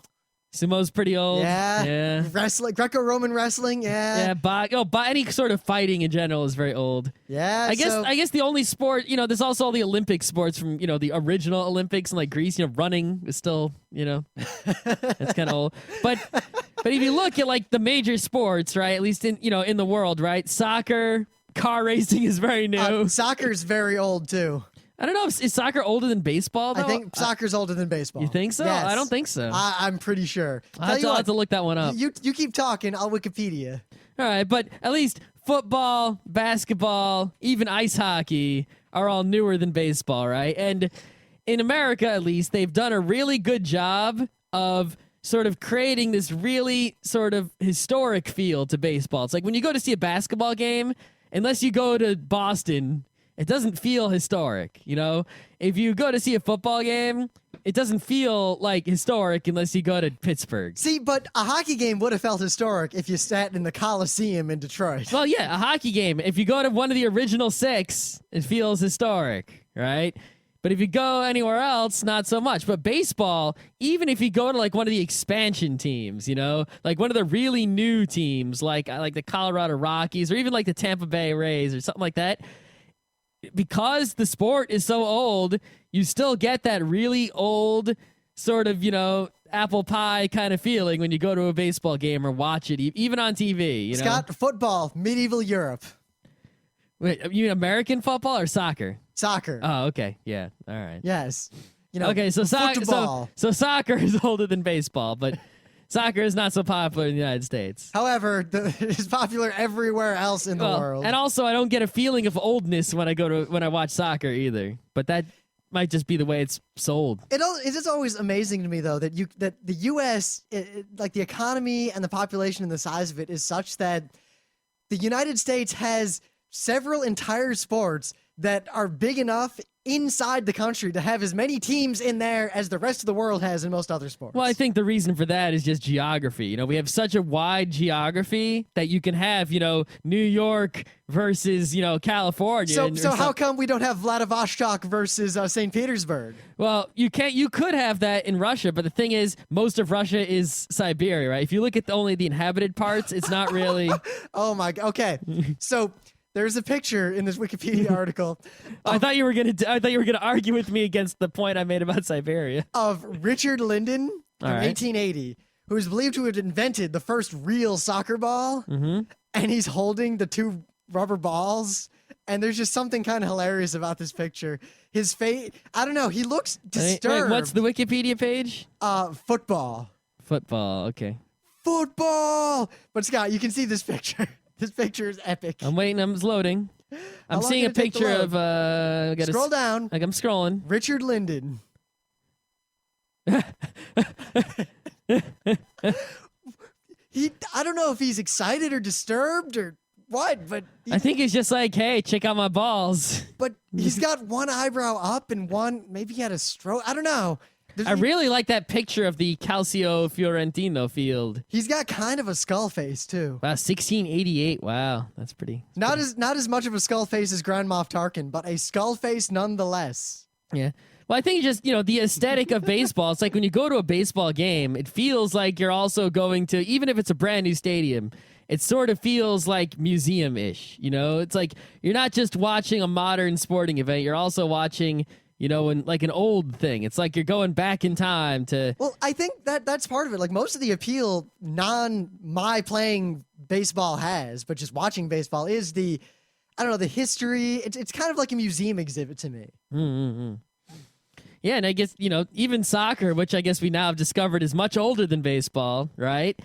sumo's pretty old. Yeah. Yeah. Wrestling, Greco-Roman wrestling. Yeah. Any sort of fighting in general is very old. Yeah. I so- guess the only sport, there's also all the Olympic sports from, the original Olympics in like Greece, running is still, that's kind of old. But if you look at like the major sports, right, at least in the world, right, soccer, car racing is very new. Soccer's very old too. I don't know, is soccer older than baseball though? I think soccer's older than baseball. You think so? Yes. I don't think so. I'm pretty sure. I'll have to look that one up. You keep talking. I'll Wikipedia. All right, but at least football, basketball, even ice hockey are all newer than baseball, right? And in America, at least, they've done a really good job of sort of creating this really sort of historic feel to baseball. It's like when you go to see a basketball game, unless you go to Boston, it doesn't feel historic, If you go to see a football game, it doesn't feel like historic unless you go to Pittsburgh. See, but a hockey game would have felt historic if you sat in the Coliseum in Detroit. Well, yeah, a hockey game. If you go to one of the original 6, it feels historic, right? But if you go anywhere else, not so much. But baseball, even if you go to like one of the expansion teams, like one of the really new teams, like the Colorado Rockies or even like the Tampa Bay Rays or something like that, because the sport is so old, you still get that really old sort of, apple pie kind of feeling when you go to a baseball game or watch it, even on TV. Scott, football, medieval Europe. Wait, you mean American football or soccer? Soccer. Oh, okay. Yeah. All right. Yes. Okay, so football. so soccer is older than baseball, but soccer is not so popular in the United States. However, it's popular everywhere else in the world. And also, I don't get a feeling of oldness when I watch soccer either. But that might just be the way it's sold. It is always amazing to me, though, that the U.S., like the economy and the population and the size of it is such that the United States has several entire sports that are big enough inside the country to have as many teams in there as the rest of the world has in most other sports. Well, I think the reason for that is just geography. We have such a wide geography that you can have, New York versus, California. So how come we don't have Vladivostok versus St. Petersburg? Well, you could have that in Russia, but the thing is, most of Russia is Siberia, right? If you look at only the inhabited parts, it's not really. Oh my. Okay. So there's a picture in this Wikipedia article. I thought you were gonna argue with me against the point I made about Siberia. Of Richard Linden from All right. 1880, who is believed to have invented the first real soccer ball, and he's holding the 2 rubber balls. And there's just something kind of hilarious about this picture. His face, I don't know, he looks disturbed. Wait, what's the Wikipedia page? Football. Football. Okay. Football. But Scott, you can see this picture. This picture is epic. I'm waiting. I'm loading. I'm long seeing can a it take to picture load? of. Scroll down. Like I'm scrolling. Richard Linden. I don't know if he's excited or disturbed or what, but I think it's just like, hey, check out my balls. but he's got one eyebrow up and one, maybe he had a stroke. I don't know. I really like that picture of the Calcio Fiorentino field. He's got kind of a skull face too. Wow, 1688. Wow, that's pretty. Not as much of a skull face as Grand Moff Tarkin, but a skull face nonetheless. Yeah. Well, I think just, the aesthetic of baseball, it's like when you go to a baseball game, it feels like you're also going to, even if it's a brand new stadium, it sort of feels like museum-ish, It's like you're not just watching a modern sporting event, you're also watching, and like an old thing. It's like you're going back in time to. Well, I think that's part of it. Like most of the appeal my playing baseball has, but just watching baseball is the history. It's kind of like a museum exhibit to me. Mm-hmm. Yeah, and I guess, even soccer, which I guess we now have discovered is much older than baseball, right?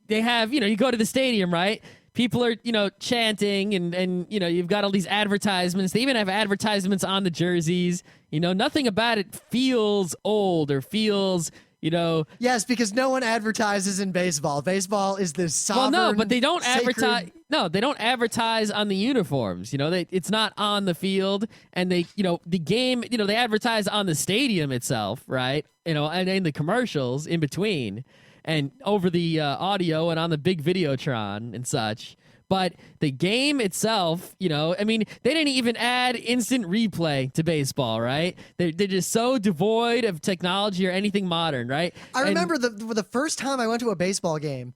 They have, you go to the stadium, right? People are, chanting and you've got all these advertisements. They even have advertisements on the jerseys. Nothing about it feels old or feels, Yes, because no one advertises in baseball. Baseball is this sovereign. Well, no, but they don't advertise. sacred... No, they don't advertise on the uniforms. It's not on the field, and they, the game. They advertise on the stadium itself, right? And in the commercials in between, and over the audio and on the big Videotron and such. But the game itself, they didn't even add instant replay to baseball, right? They're just so devoid of technology or anything modern, right? I remember the first time I went to a baseball game,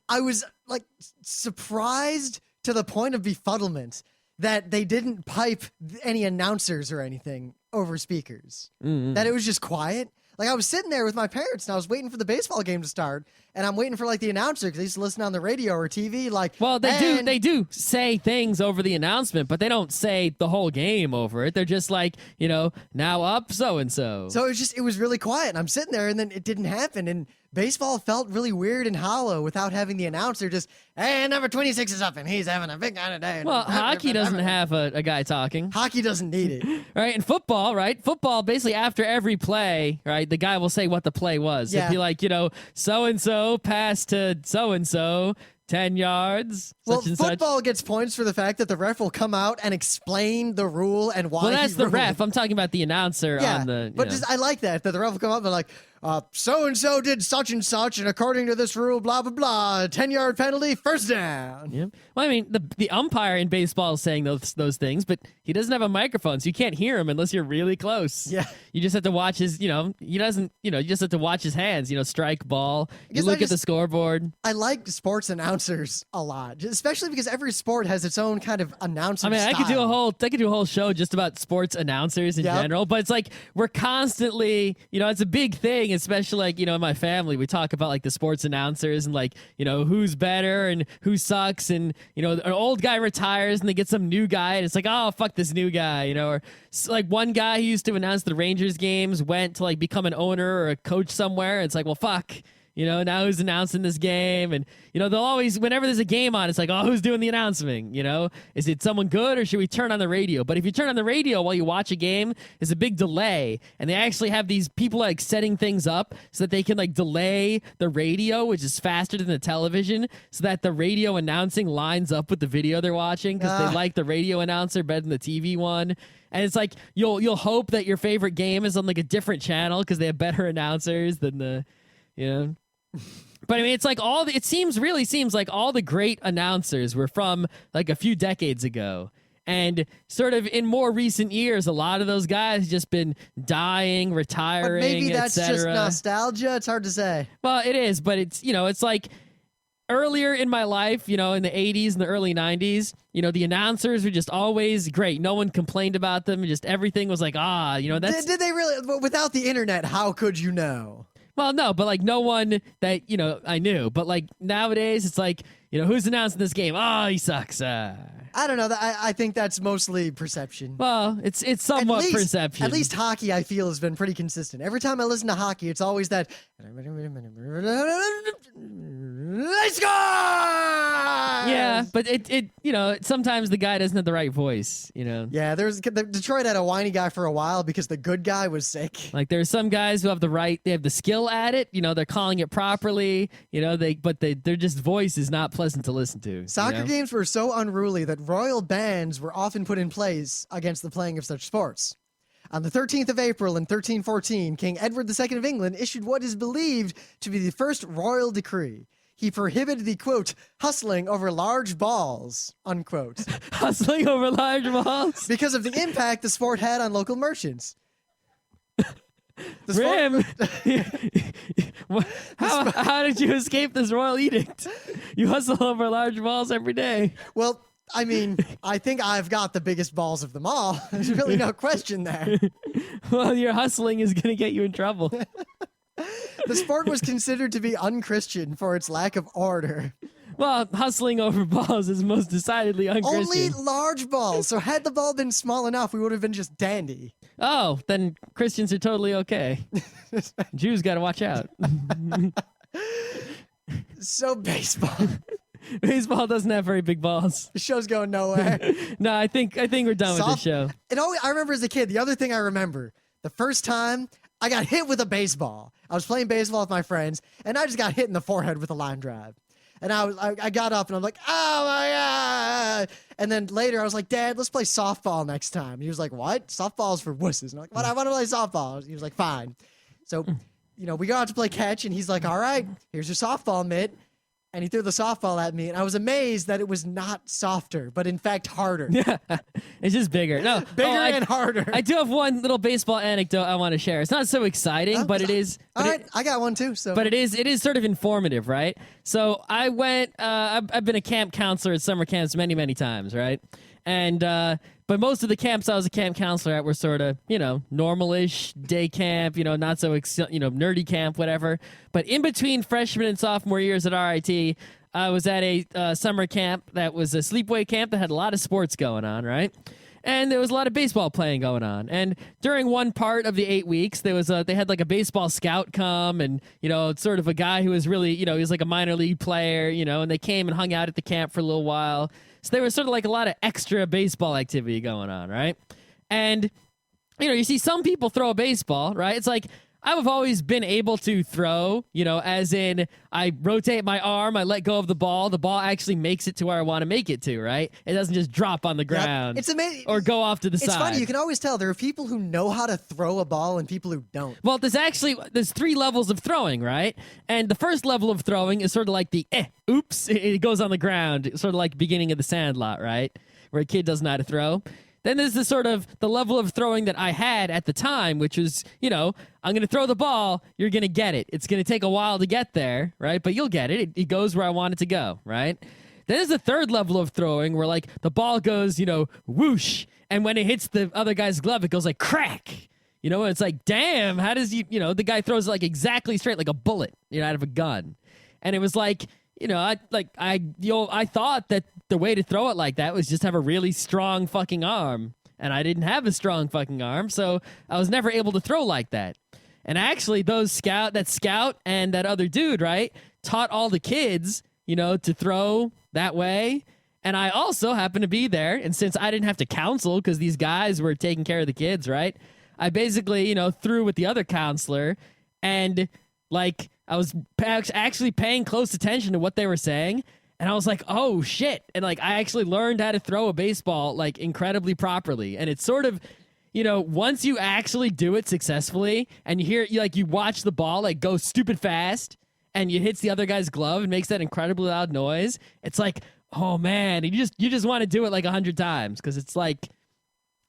I was like surprised to the point of befuddlement that they didn't pipe any announcers or anything over speakers. Mm-hmm. That it was just quiet. Like I was sitting there with my parents and I was waiting for the baseball game to start, and I'm waiting for like the announcer because I used to listen on the radio or TV. Like, well, they do say things over the announcement, but they don't say the whole game over it. They're just like, now up so and so. So it was really quiet, and I'm sitting there, and then it didn't happen, and baseball felt really weird and hollow without having the announcer just, hey, number 26 is up, and he's having a big kind of day. Well, hockey doesn't have a guy talking. Hockey doesn't need it. Right, and football, right? Football, basically after every play, right, the guy will say what the play was. Yeah. It'd be like, so-and-so passed to so-and-so, 10 yards, well, such and football such. gets points for the fact that the ref will come out and explain the rule and why. Well, that's he the ruled ref. it. I'm talking about the announcer Yeah, on the. but I like that the ref will come up and like, so and so did such and such, and according to this rule, blah blah blah, 10-yard penalty, first down. Yeah. Well, I mean, the umpire in baseball is saying those things, but he doesn't have a microphone, so you can't hear him unless you're really close. Yeah. You just have to watch his. He doesn't. You just have to watch his hands. Strike ball. You look at the scoreboard. I like sports announcers a lot, especially because every sport has its own kind of announcer. I mean, style. I could do a whole show just about sports announcers in general, but it's like we're constantly, it's a big thing, especially like, in my family, we talk about like the sports announcers and like, who's better and who sucks, and an old guy retires and they get some new guy and it's like, oh, fuck this new guy, or like one guy who used to announce the Rangers games went to like become an owner or a coach somewhere, and it's like, well, fuck. Now who's announcing this game? And, they'll always, whenever there's a game on, it's like, oh, who's doing the announcing? Is it someone good, or should we turn on the radio? But if you turn on the radio while you watch a game, there's a big delay. And they actually have these people like setting things up so that they can like delay the radio, which is faster than the television, so that the radio announcing lines up with the video they're watching, because they like the radio announcer better than the TV one. And it's like, you'll hope that your favorite game is on like a different channel because they have better announcers than the, But I mean, it's like really seems like all the great announcers were from like a few decades ago. And sort of in more recent years, a lot of those guys just been dying, retiring, but maybe that's etc. just nostalgia. It's hard to say. Well, it is, but it's, it's like earlier in my life, in the 80s and the early 90s, the announcers were just always great. No one complained about them. Just everything was like, that's... Did they really? Without the internet, how could you know? Well, no, but like no one that, I knew. But like nowadays, it's like, who's announcing this game? Oh, he sucks. I don't know. I think that's mostly perception. Well, it's somewhat perception. At least hockey, I feel, has been pretty consistent. Every time I listen to hockey, it's always that. They score! Yeah, but it sometimes the guy doesn't have the right voice, Yeah, Detroit had a whiny guy for a while because the good guy was sick. Like there's some guys who have they have the skill at it, they're calling it properly, but their just voice is not pleasant to listen to. Soccer games were so unruly that royal bans were often put in place against the playing of such sports. On the 13th of April in 1314, King Edward II of England issued what is believed to be the first royal decree. He prohibited the, quote, hustling over large balls, unquote. Hustling over large balls? Because of the impact the sport had on local merchants. Ram, how did you escape this royal edict? You hustle over large balls every day. Well, I mean, I think I've got the biggest balls of them all. There's really no question there. Well, your hustling is going to get you in trouble. The sport was considered to be unchristian for its lack of order. Well, hustling over balls is most decidedly unchristian. Only large balls. So had the ball been small enough, we would have been just dandy. Oh, then Christians are totally okay. Jews got to watch out. So baseball. Baseball doesn't have very big balls. The show's going nowhere. No, I think we're done with the show. I remember as a kid, the other thing I remember, the first time I got hit with a baseball. I was playing baseball with my friends, and I just got hit in the forehead with a line drive. And I got up, and I'm like, oh my God. And then later I was like, Dad, let's play softball next time. And he was like, what? Softball's for wusses. And I'm like, what? I want to play softball. He was like, fine. So, we go out to play catch, and he's like, all right, here's your softball mitt. And he threw the softball at me, and I was amazed that it was not softer, but in fact harder. Yeah, it's just bigger. No, Bigger and harder. I do have one little baseball anecdote I want to share. It's not so exciting, but it is. All right, I got one too. So, but it is sort of informative, right? So I went. I've been a camp counselor at summer camps many, many times, right? And but most of the camps I was a camp counselor at were sort of, normal-ish day camp, not so, nerdy camp, whatever. But in between freshman and sophomore years at RIT, I was at a summer camp that was a sleepaway camp that had a lot of sports going on, right? And there was a lot of baseball playing going on. And during one part of the 8 weeks, they had like a baseball scout come, and it's sort of a guy who was really, he was like a minor league player, and they came and hung out at the camp for a little while. So there was sort of like a lot of extra baseball activity going on, right? And you see some people throw a baseball, right? It's like I've always been able to throw, as in I rotate my arm, I let go of the ball actually makes it to where I want to make it to, right? It doesn't just drop on the ground. It's amazing. Or go off to the side. It's funny, you can always tell there are people who know how to throw a ball and people who don't. Well, there's 3 levels of throwing, right? And the first level of throwing is sort of like the oops, it goes on the ground, sort of like beginning of the Sandlot, right? Where a kid doesn't know how to throw. Then there's the level of throwing that I had at the time, which was, I'm going to throw the ball, you're going to get it. It's going to take a while to get there, right? But you'll get it. It goes where I want it to go, right? Then there's the third level of throwing where, like, the ball goes, whoosh, and when it hits the other guy's glove, it goes like crack. And it's like, damn, how does the guy throws it like exactly straight, like a bullet, out of a gun. And it was like, I thought that the way to throw it like that was just have a really strong fucking arm. And I didn't have a strong fucking arm, so I was never able to throw like that. And actually, that scout and that other dude, right, taught all the kids, to throw that way. And I also happened to be there. And since I didn't have to counsel because these guys were taking care of the kids, right, I basically, threw with the other counselor. And, like, I was actually paying close attention to what they were saying. And I was like, oh, shit. And, like, I actually learned how to throw a baseball, like, incredibly properly. And it's sort of, once you actually do it successfully and you watch the ball, like, go stupid fast and it hits the other guy's glove and makes that incredibly loud noise, it's like, oh, man. And you just want to do it, like, 100 times because it's, like,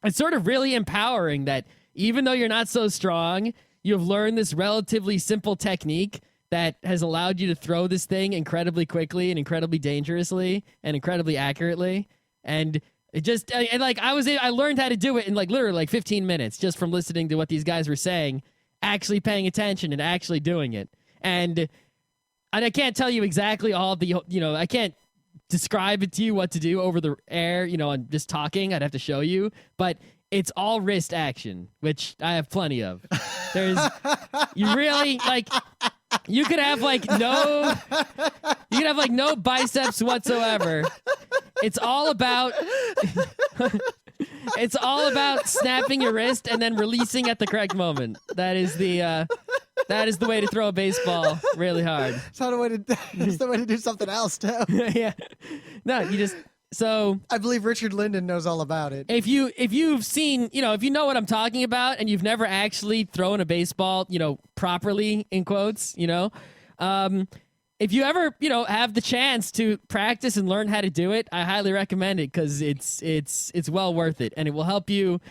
it's sort of really empowering that even though you're not so strong, you've learned this relatively simple technique that has allowed you to throw this thing incredibly quickly and incredibly dangerously and incredibly accurately. And it just, I learned how to do it in literally 15 minutes just from listening to what these guys were saying, actually paying attention and actually doing it. And I can't tell you exactly all the, I can't describe it to you what to do over the air, and just talking. I'd have to show you, but it's all wrist action, which I have plenty of. You really you could have no biceps whatsoever. It's all about snapping your wrist and then releasing at the correct moment. That is the way to throw a baseball really hard. It's the way to do something else too. Yeah. No, you just. So I believe Richard Linden knows all about it. If you've seen, if you know what I'm talking about and you've never actually thrown a baseball, properly in quotes, if you ever, have the chance to practice and learn how to do it, I highly recommend it because it's well worth it and it will help you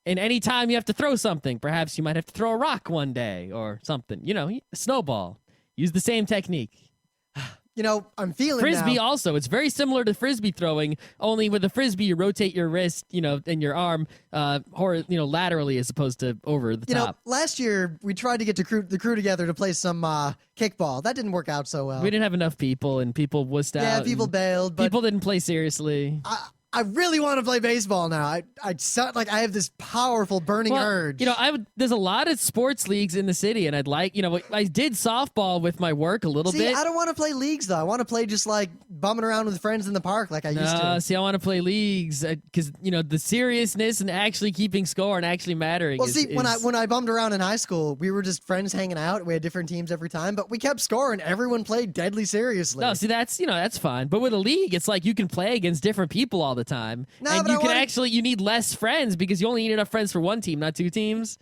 in any time you have to throw something. Perhaps you might have to throw a rock one day or something, a snowball. Use the same technique. I'm feeling Frisbee now. also. It's very similar to Frisbee throwing, only with a Frisbee, you rotate your wrist, and your arm, laterally as opposed to over the top. Last year we tried to get the crew together to play some kickball. That didn't work out so well. We didn't have enough people, and people wussed out. Yeah, people bailed, but people didn't play seriously. I really want to play baseball now. I have this powerful burning urge. There's a lot of sports leagues in the city, and I did softball with my work a little bit. I don't want to play leagues though. I want to play just like bumming around with friends in the park like I used to. See, I want to play leagues because the seriousness and actually keeping score and actually mattering. Well, when I bummed around in high school, we were just friends hanging out. We had different teams every time, but we kept scoring. Everyone played deadly seriously. No, see, that's fine. But with a league, it's like you can play against different people all the time. No, and but you need less friends because you only need enough friends for one team, not two teams.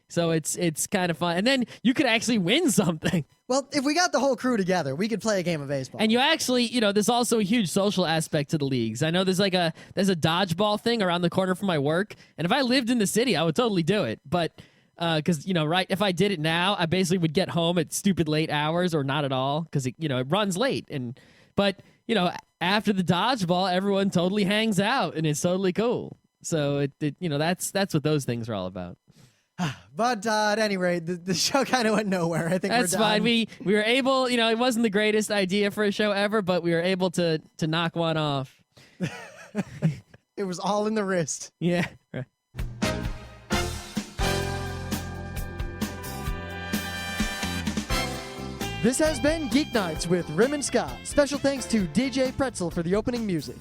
So it's kind of fun. And then you could actually win something. Well, if we got the whole crew together, we could play a game of baseball. And you actually, there's also a huge social aspect to the leagues. I know there's a dodgeball thing around the corner from my work. And if I lived in the city, I would totally do it. But because, if I did it now, I basically would get home at stupid late hours or not at all because, it runs late. But after the dodgeball, everyone totally hangs out and it's totally cool. So that's what those things are all about. But at any rate, the show kind of went nowhere. I think that's we're done. fine. We were able, it wasn't the greatest idea for a show ever, but we were able to knock one off. It was all in the wrist. Yeah. Right. This has been Geeknights with Rim and Scott. Special thanks to DJ Pretzel for the opening music.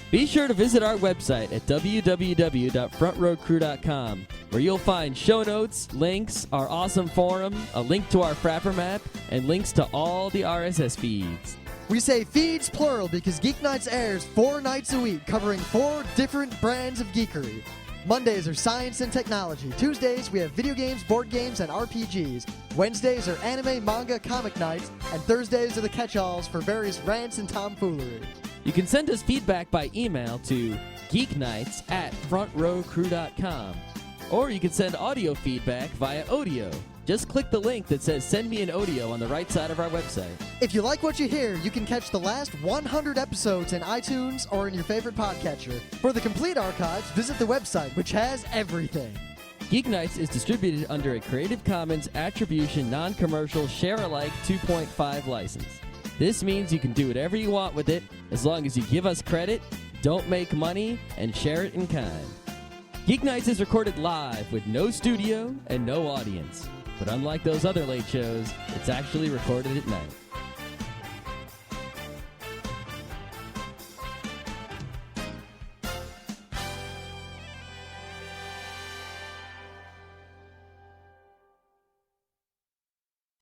Be sure to visit our website at www.frontrowcrew.com, where you'll find show notes, links, our awesome forum, a link to our Frapper map, and links to all the RSS feeds. We say feeds plural because Geeknights airs 4 nights a week, covering 4 different brands of geekery. Mondays are science and technology. Tuesdays, we have video games, board games, and RPGs. Wednesdays are anime, manga, comic nights. And Thursdays are the catch-alls for various rants and tomfoolery. You can send us feedback by email to geeknights@frontrowcrew.com. Or you can send audio feedback via Audio. Just click the link that says Send Me an Audio on the right side of our website. If you like what you hear, you can catch the last 100 episodes in iTunes or in your favorite podcatcher. For the complete archives, visit the website, which has everything. Geeknights is distributed under a Creative Commons Attribution Non-Commercial Share-alike 2.5 license. This means you can do whatever you want with it as long as you give us credit, don't make money, and share it in kind. Geeknights is recorded live with no studio and no audience. But unlike those other late shows, it's actually recorded at night.